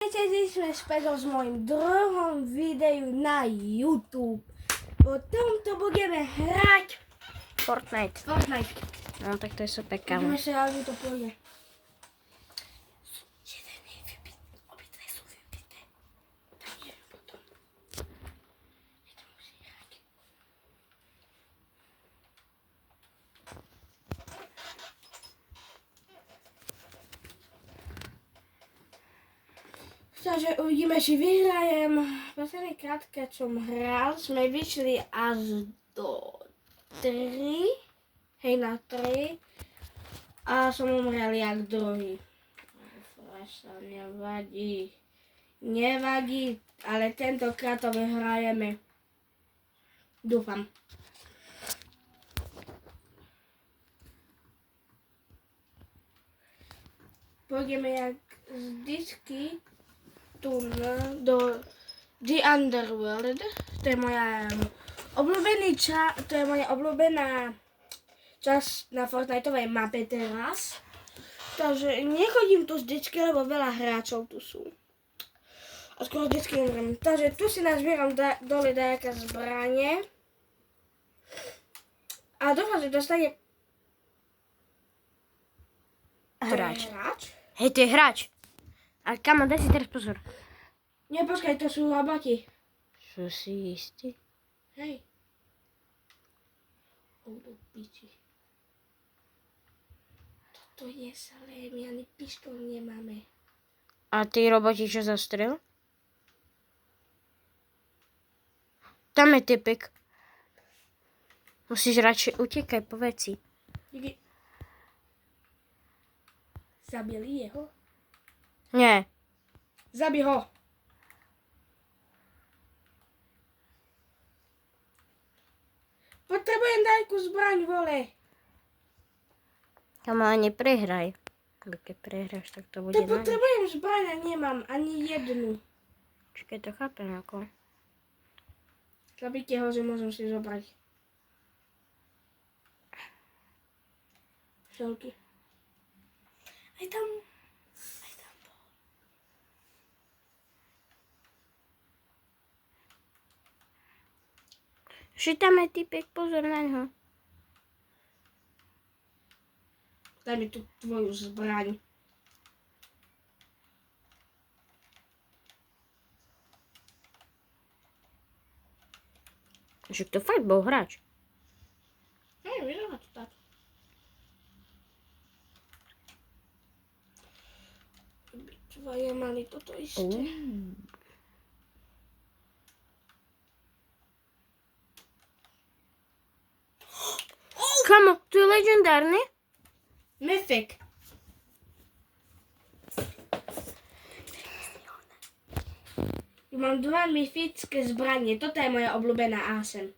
Vítajte, dnes sme späť s mojím druhom videu na YouTube. Po tomto budeme hrať Fortnite. No tak to je super, kámo. Ideme sa, ale to pôjde. Jeden je vybit, obidve sú vybité. Tak ideme potom. Jeden musí hrať. Takže uvidíme, či vyhrajem. Posledný krát, keď som hral, sme vyšli až do 3. Hej, na 3. A som umrel jak druhý. Sa nevadí. Nevadí, ale tentokrát to vyhrajeme. Dúfam. Pôjdeme jak vždycky tu do The Underworld. To je moja to je moja obľúbená časť na Fortniteovej mape teraz. Takže nechodím tu vždycky, lebo veľa hráčov tu sú. A skoro vždycky umrem. Takže tu si nazbieram dole nejaké zbranie. A dúfam, že dostane Hráč. hráč. Hej, to je hráč. A kamo, daj si teraz pozor. Nepočkaj, to sú roboti. Sú si istí? Hej. Do piči. Toto je salé, my ani pištol nemáme. A tí roboti, čo zastrel? Tam je typek. Musíš radšej utekaj po veci. Zabili jeho? Nie. Zabi ho. Potrebujem nejakú zbraň, vole. Kamo, ani prehraj. Lebo keď prehráš, tak to bude To na nič. potrebujem zbraň a nemám ani jednu. Čakaj, to chápem ako. Zabite ho, že môžem si zobrať. Šelky. Aj tam bol. Že tam je typek, pozor na ňo. Daj mi tú tvoju zbraň. Že to fakt bol hráč. Hej, vyzerá to tak. Tvoje mali toto isté. Kamo, to je legendárne? Mythic. Mám 2 mythické zbranie. Toto je moja obľúbená ASM.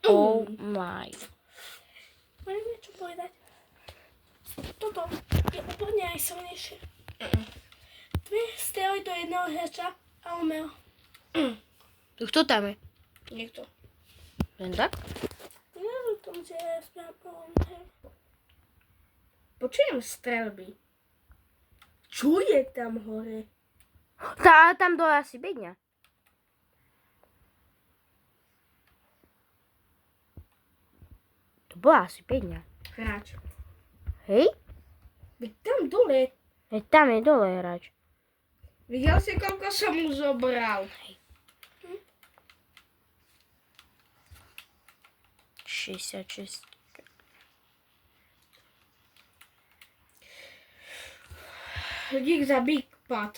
Oh my. Môžem niečo povedať? Toto je úplne aj silnejšie. 2 strely do jedného hráča a umel. Kto tam je? Niekto. Len tak? Neviem tom, že je Počujem strelby. Čo je tam hore? Tam dole asi bedňa. To bola asi bedňa. Hráč. Hej? Veď tam dole. Hej, tam je dole hráč. Videl si, koľko som mu zobral? 66. Dík za Big Pot.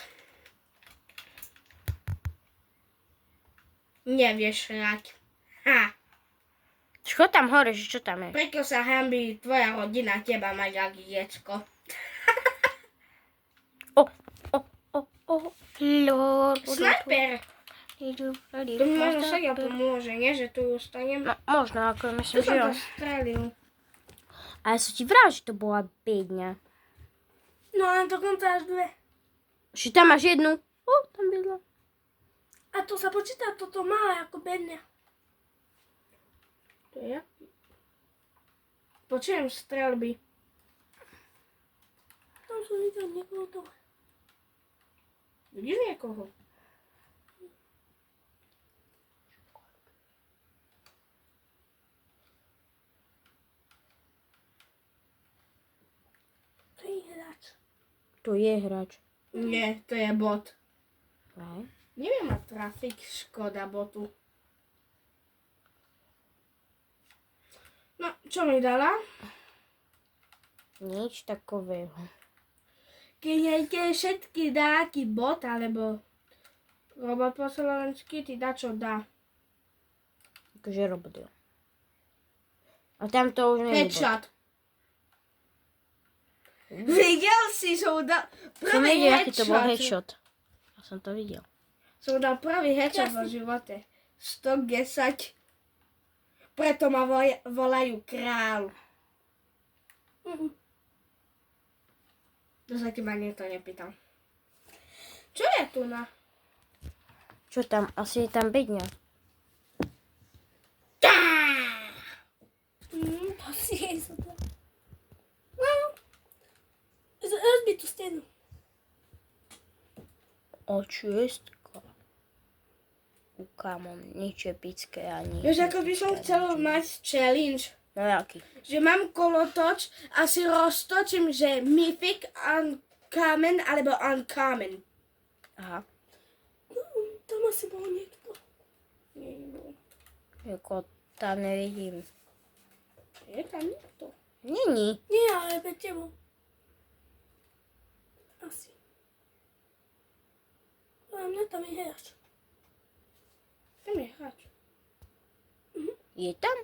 Nevieš hrať. Ha. Čo tam hore, že čo tam je? Prečo sa hanbí tvoja rodina teba mať jak decko? Lol. Snajper! To mi možno Segia pomôže, nie? Že tu ostanem. No, možno, ako Tu myslím, že som jo. to strelil. A ja som ti vral, že to bola bedňa. No ale dokonca až 2. Že tam máš jednu. Tam byla. A to sa počíta toto malé ako bedňa. To je jaký? Počujem strelby. Tam som videl niekoho dole. Vidíš niekoho? To je hráč. Tu je hráč. Nie, to je bot. Aj. Neviem ma trafiť, škoda botu. No, čo mi dala? Nič takového. Keď nejde všetky dáky bot, alebo robot po slovensky, ty dá čo dá. Akože robot, jo. A tam to už nie je bot. Headshot. Videl si, som dal Som prvý videl, aký to bol headshot. headshot. Ja som to videl. Som dal prvý headshot vo živote. 110. Preto ma volajú král. To sa ti ma niekto nepýtal. Čo je tu na? Čo tam? Asi je tam bedňa. Asi je sa to. No. Rozbij tú stenu. Očistka. Kámo, nič epické ani. Vieš, ako by som chcel mať challenge. No jaký? Že mám kolotoč a si roztočím, že mythic, uncommon alebo uncommon. Aha. Tam asi bol niekto. Jako tam nevidím. Je tam niekto. Není. Nie, ale pre tebou. Asi. A mňa tam je hráč. Tam je hráč. Je tam?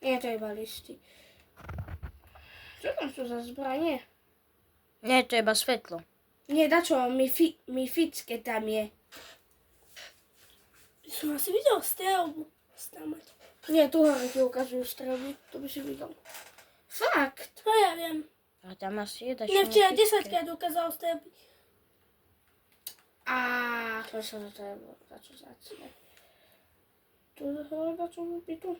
Nie, to je iba listy. Čo tam sú za zbranie? Nie, to je iba svetlo. Nie, dačo, myfické tam je. Som asi videl strelbu. Stamať. Nie, tu hore ti ukazujú strelby, to by si videl. Fakt. To ja viem. A tam asi je dačo. Mne včera mytické. 10-krát ukázal strelby. A to sa to je bolo, dačo zácne. Tu hore dačo vypitu.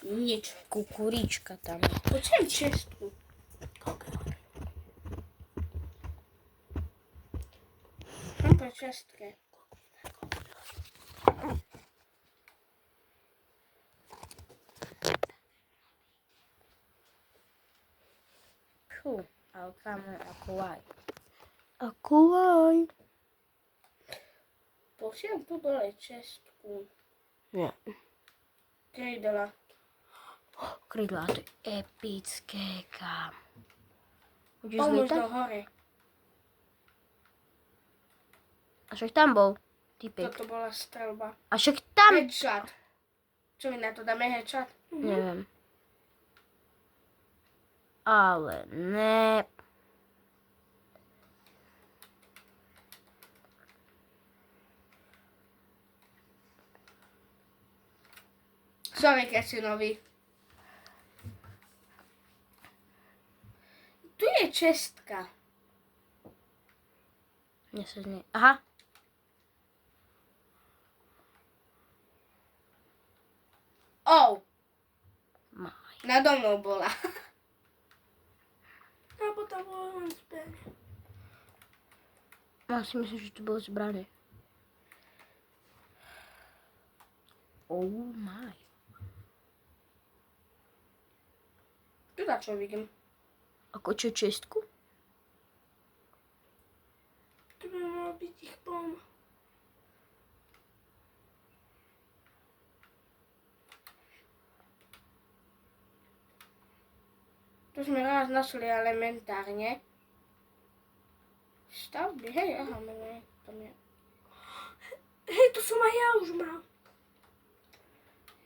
Nič. Kukurička tam. Počujem čestku. Mám po čestke. Fú, ale kámo, ako aj. Ako aj. Posiem tu dole čestku. Nie. Kejdola. Krydlá, to je epické, kámo. Budeš Pomôž zlietať? do hore. A však tam bol. Typek. Toto bola strelba. A však tam. Headshot. Čo mi na to dáme headshot? Neviem. Ale ne. Sorry, keď si nový. Tu je čestka. Mne sa znie. Aha. Oh, Maj. nado mnou bola. Alebo tam bolo len zbranie. Ja si myslím, že to bolo zbrané. Oh my. Tu na čo vidím. Ako čo čestku? To by malo byť ich plno. Tu sme raz našli elementárne. Stavby, hej, aha, máme tam je. Hej, to som aj ja už mal.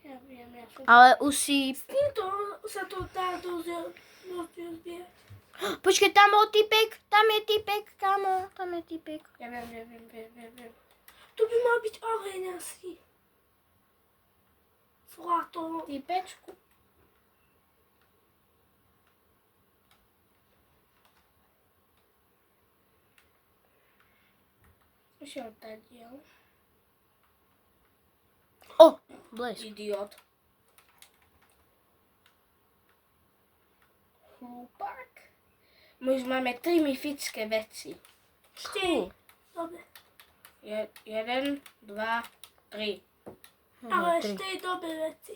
Ja viem, ja som... Ale už si... S týmto sa to dá dosť rozbierať. Počkej, tam bol typek. Tam je typek, kámo. Tam je typek. Ja viem. Tu by mal byť oheň asi. Zlato. Typečku. Išiel tadiaľ. O, blesk. Idiot. Hlupák. My už máme 3 myfické veci. 4. Dobre. 1, 2, 3. Ale 4 dobré veci.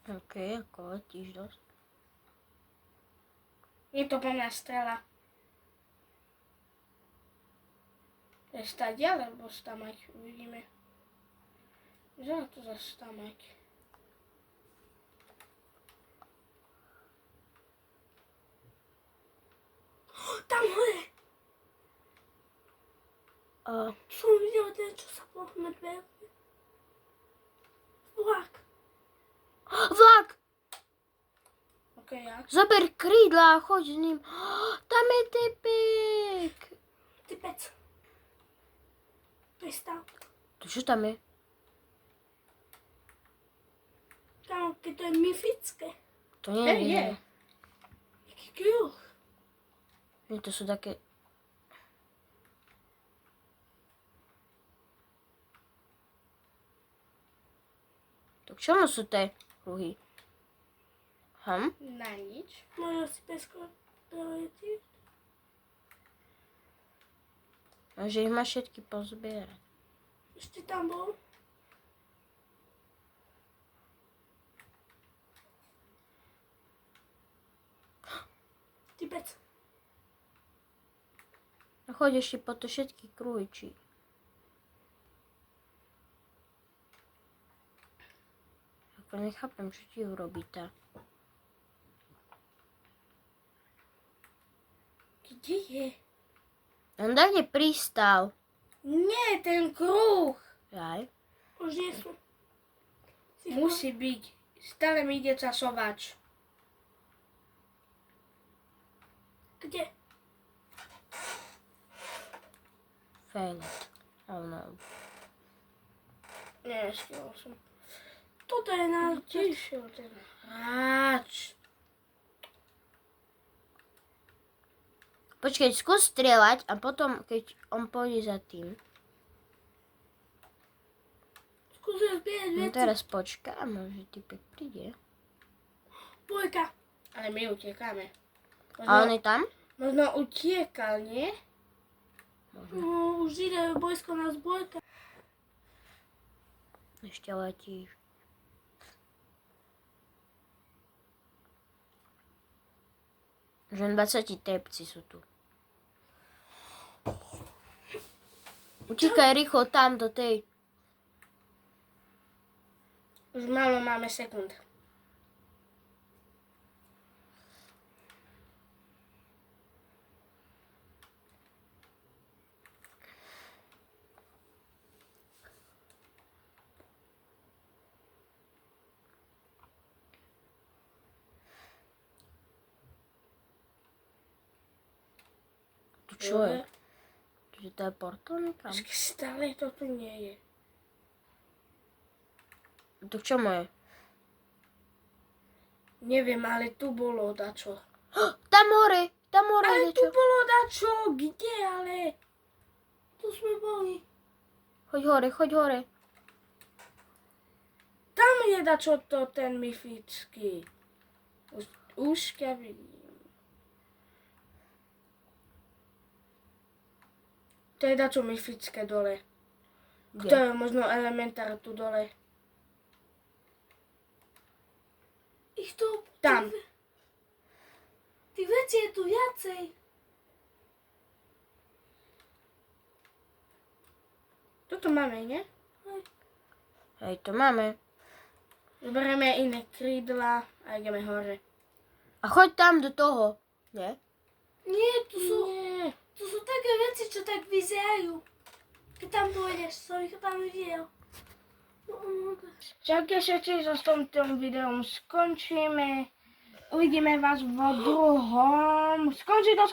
OK, ako letíš dosť. Je to po mňa strela. Je stať, alebo stamať, uvidíme. Že to za stamať. Tam hore. Som videl niečo sa pohne dvermi. Vlak. Vlak! Ok, ja. Zober krídla a choď s ním. Tam je typik. Typec. Pristal. To čo tam je? Tam, keď to je myfické. To nie je. Je. Jaký kruh. Nie, to sú také... To k čomu sú tie kruhy? Na nič. Možno si pesko doletieť. A že ich máš všetky pozbierať. Ešte tam bol. Typec. A choď ešte po to všetky kruhy, či... Ako nechápem, čo ti urobí tá. Kde je? On kde pristal. Nie, ten kruh. Aj. Už nie sú. Musí byť. Stále mi ide časovač. Kde? Failed. Oh no. Nie, skoro som. Toto je na... Kde išiel ten hráč? Počkej, skús strieľať a potom, keď on pôjde za tým. Skúsim zbierať No veci. teraz počkám, že typek príde. Bojka. Ale my utekáme. A on je tam? Možno utiekal, nie? No, už ide bojsko na zbojka. Ešte letíš. Že 20 tepci sú tu. Utíkaj rýchlo tam do tej. Už málo máme sekúnd. Tu čo je? Tu to je portál niekam? Počkej, stále to tu nie je. Tu k čomu je? Neviem, ale tu bolo dačo. Tam hore Ale je tu čo? bolo dačo, kde ale? Tu sme boli. Choď hore. Tam je dačo to, ten myfický. Už ťa vidím. To je dačo myfické dole. Kde? To je možno elementár tu dole. Ich tu... Tam. Tých vecí je tu viacej. Toto máme, nie? Hej, to máme. Zoberieme iné krídla a ideme hore. A choď tam do toho. Nie? Nie, tu sú... Nie. Tu sú také veci, čo tak vyzerajú. Keď tam pôjdeš, som ich tam videl. Čaute všetci, so s tomto videom skončíme. Uvidíme vás vo druhom. Skončí to.